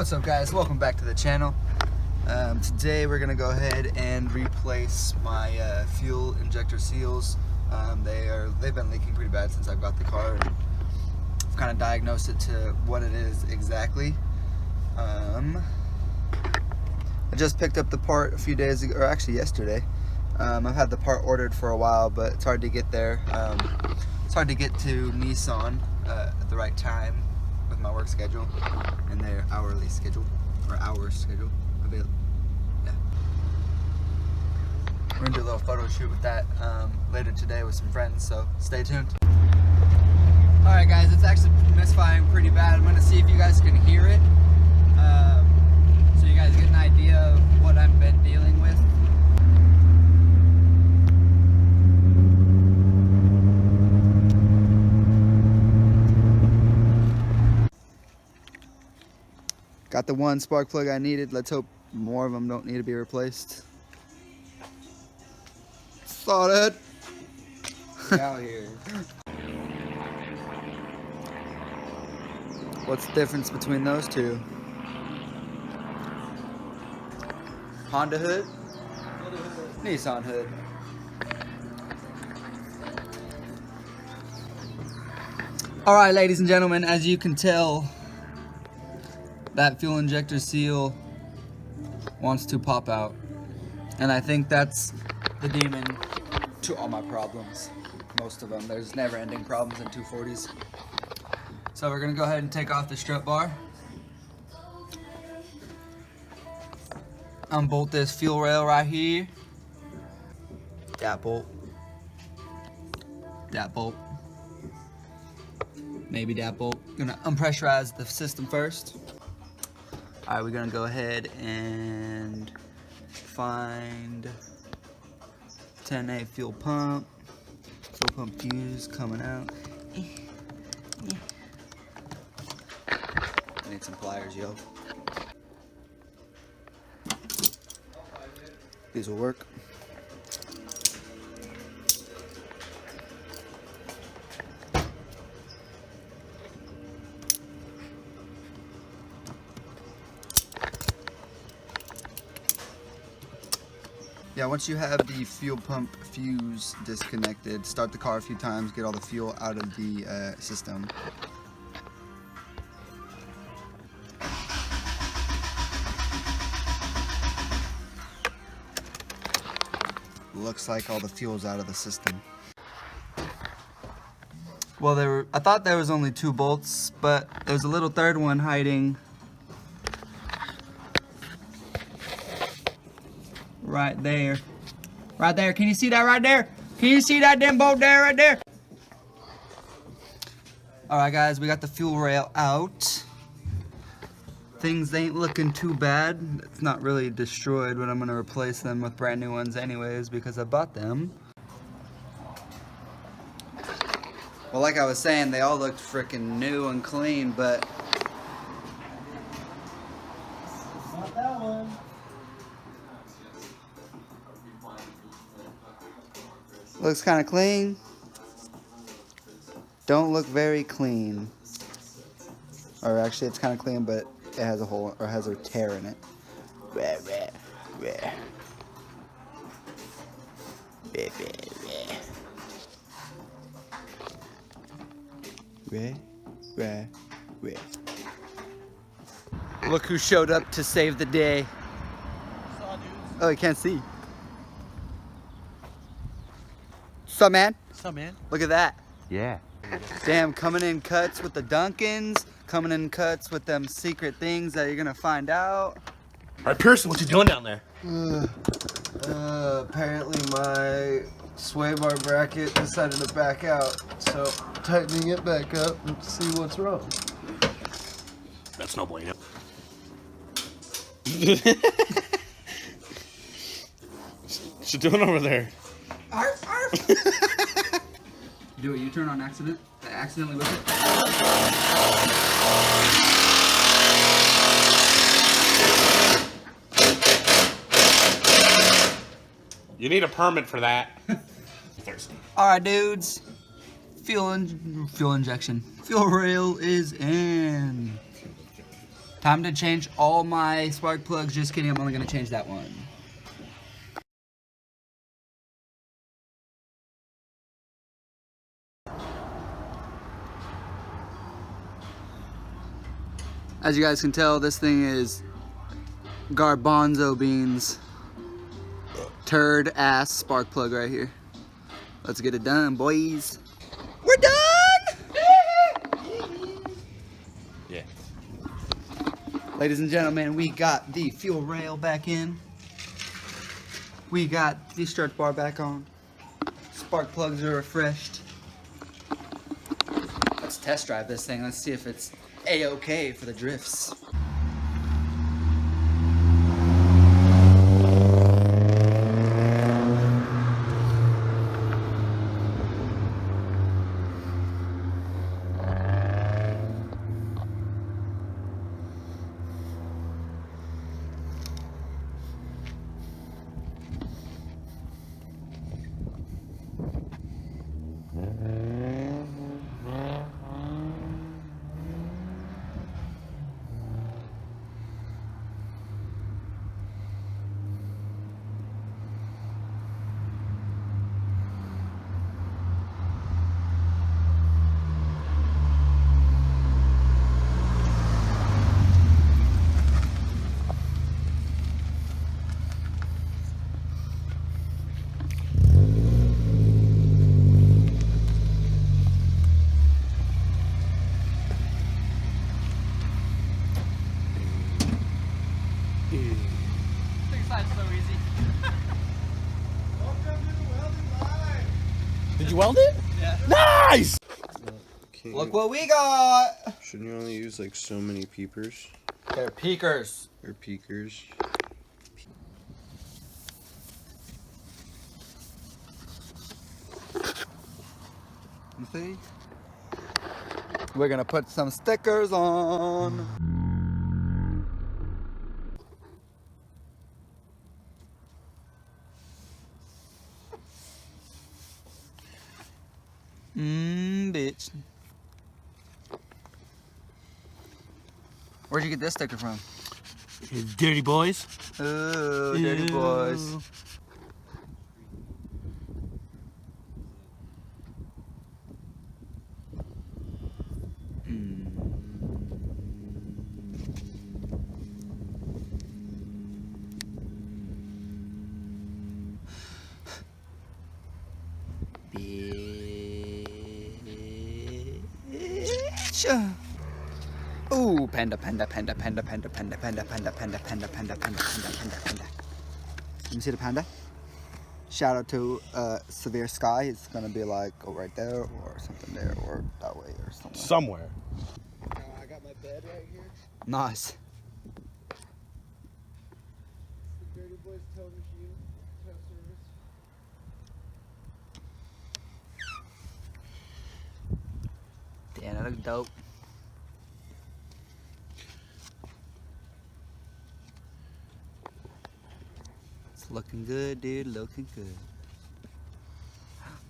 What's up, guys? Welcome back to the channel. Today we're gonna go ahead and replace my fuel injector seals. They've been leaking pretty bad since I've got the car, and I've kind of diagnosed it to what it is exactly. I just picked up the part a few days ago, or actually yesterday. I've had the part ordered for a while, but it's hard to get there. It's hard to get to Nissan at the right time with my work schedule and their hourly schedule, or hour schedule. Yeah. We're gonna do a little photo shoot with that later today with some friends, so stay tuned. Alright guys, it's actually misfiring pretty bad. I'm gonna see if you guys can hear it, so you guys get an idea of what I've been dealing with. Got the one spark plug I needed. Let's hope more of them don't need to be replaced. Saw that. Out here. What's the difference between those two? Honda hood? Nissan hood. Alright, ladies and gentlemen, as you can tell, that fuel injector seal wants to pop out. And I think that's the demon to all my problems. Most of them. There's never ending problems in 240s. So we're gonna go ahead and take off the strut bar. Unbolt this fuel rail right here. That bolt. That bolt. Maybe that bolt. Gonna unpressurize the system first. Alright, we're gonna go ahead and find 10A fuel pump fuse coming out. I need some pliers, yo. These will work. Yeah, once you have the fuel pump fuse disconnected, start the car a few times, get all the fuel out of the system. Looks like all the fuel's out of the system. Well, I thought there was only 2 bolts, but there's a little third one hiding right there. Right there. Can you see that right there? Can you see that damn bolt there, right there? Alright guys, we got the fuel rail out. Things ain't looking too bad. It's not really destroyed, but I'm gonna replace them with brand new ones anyways because I bought them. Well, like I was saying, they all looked freaking new and clean, but not that one. looks kind of clean. Don't look very clean. Or actually, it's kind of clean, but it has a hole or has a tear in it. Rah, rah, rah. Rah, rah, rah. Rah, rah, rah. Look who showed up to save the day. Oh, you can't see. What's up, man? What's up, man? Look at that. Yeah. Damn, coming in cuts with the Duncans, coming in cuts with them secret things that you're gonna find out. All right, Pearson, what you doing down there? Apparently my sway bar bracket decided to back out, so tightening it back up and see what's wrong. That's no bueno. What you doing over there? Arf, arf. Do a U-turn on accident? Accidentally with it? You need a permit for that. Thirsty. Alright, dudes. Fuel injection. Fuel rail is in. Time to change all my spark plugs. Just kidding, I'm only gonna change that one. As you guys can tell, this thing is garbanzo beans. Turd ass spark plug right here. Let's get it done, boys. We're done! Yeah. Ladies and gentlemen, we got the fuel rail back in. We got the stretch bar back on. Spark plugs are refreshed. Let's test drive this thing. Let's see if it's A-okay for the drifts. Did you weld it? Yeah. Nice! Look what we got! Shouldn't you only use like so many peepers? They're peakers. Or peakers? You see? We're gonna put some stickers on. Bitch. Where'd you get this sticker from? Dirty boys. Oh, dirty boys. Ooh, panda, panda, panda, panda, panda, panda, panda, panda, panda, panda, panda, panda, panda, panda, panda. Let me see the panda. Shout out to Severe Sky. It's gonna be like go right there or something there or that way or something. Somewhere. I got my bed right here. Nice. The Dirty Boys tow machine, tow service. Damn, that looks dope. It's looking good, dude. Looking good.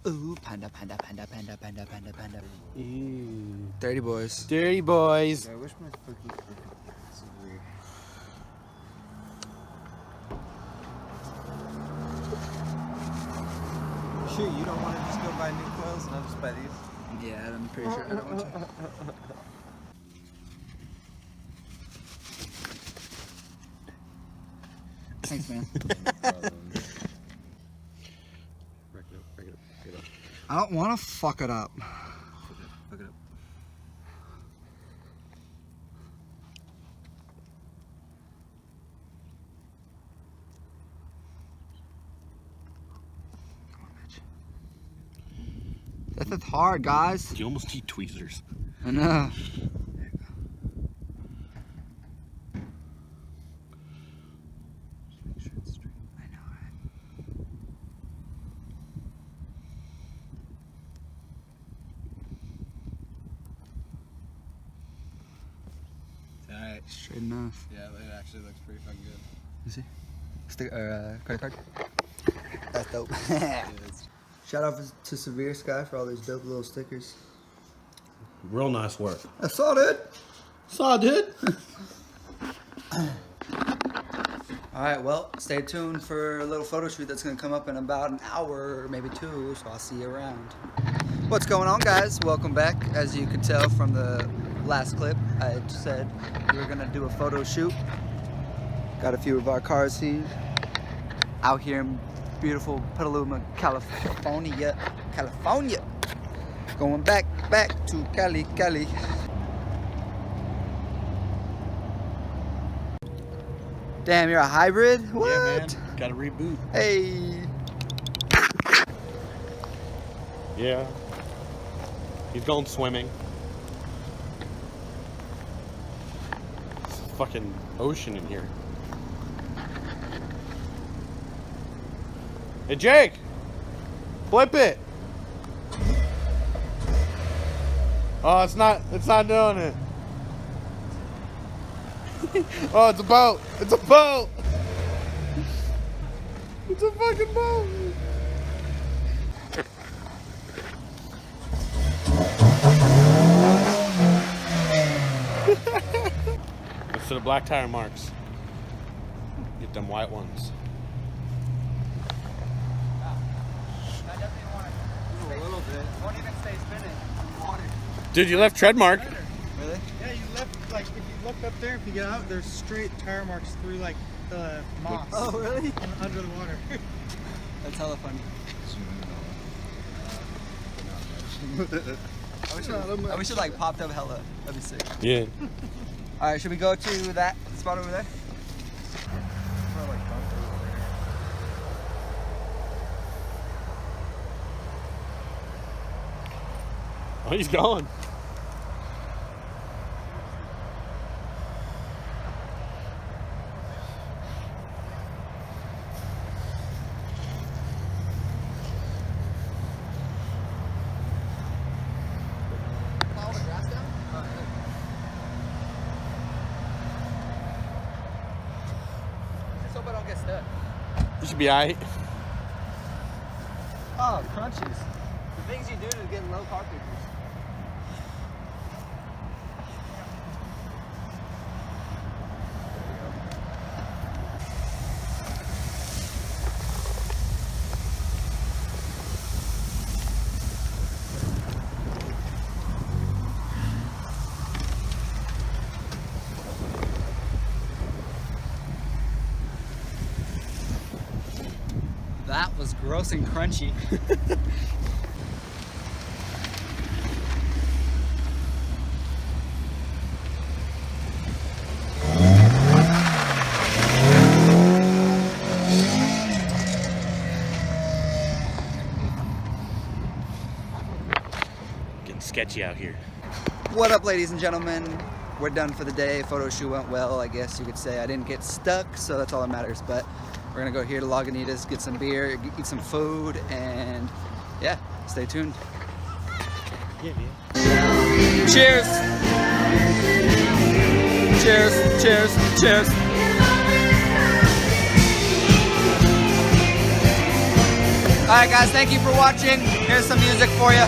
Ooh, panda, panda, panda, panda, panda, panda, panda. Ew. Dirty boys. Dirty boys. I wish my fucking this is weird. Sure, you don't want to just go buy new coils and I'll just buy these? Yeah, I'm pretty sure I don't want to. Thanks, man. Break it up. I don't want to fuck it up. Fuck it up. This is hard, guys. You almost need tweezers. I know. Make sure it's straight. I know, right? Alright. Straight enough. Yeah, it actually looks pretty fucking good. You see? Stick credit card. That's dope. Yeah, Shout out to Severe Sky for all these dope little stickers. Real nice work. I saw it. Saw, dude. Alright, well, stay tuned for a little photo shoot that's going to come up in about an hour, or maybe 2, so I'll see you around. What's going on, guys? Welcome back. As you could tell from the last clip, I said we were going to do a photo shoot. Got a few of our cars here, out here in beautiful Petaluma, California. Going back to Cali. Damn, you're a hybrid? What? Yeah, man. Gotta reboot. Hey. Yeah. He's going swimming. It's a fucking ocean in here. Hey, Jake! Flip it! Oh, it's not doing it. Oh, it's a boat! It's a boat! It's a fucking boat! Let's to the black tire marks. Get them white ones. I definitely want to do a little bit. Won't even stay spinning. Dude, you left tread mark. Really? Yeah, you left, like, if you look up there, if you get out, there's straight tire marks through, like, the moss. Oh, really? Under the water. That's hella funny. I wish it like popped up hella. That'd be sick. Yeah. Alright, should we go to that spot over there? Oh, he's gone. Just hope I don't get stuck. You should be alright. Oh, crunches. The things you do to get low car kickers. That was gross and crunchy. Getting sketchy out here. What up, ladies and gentlemen? We're done for the day. Photo shoot went well, I guess you could say. I didn't get stuck, so that's all that matters. But we're gonna go here to Lagunitas, get some beer, eat some food, and yeah, stay tuned. Yeah, man. Cheers! Cheers! Alright guys, thank you for watching. Here's some music for you.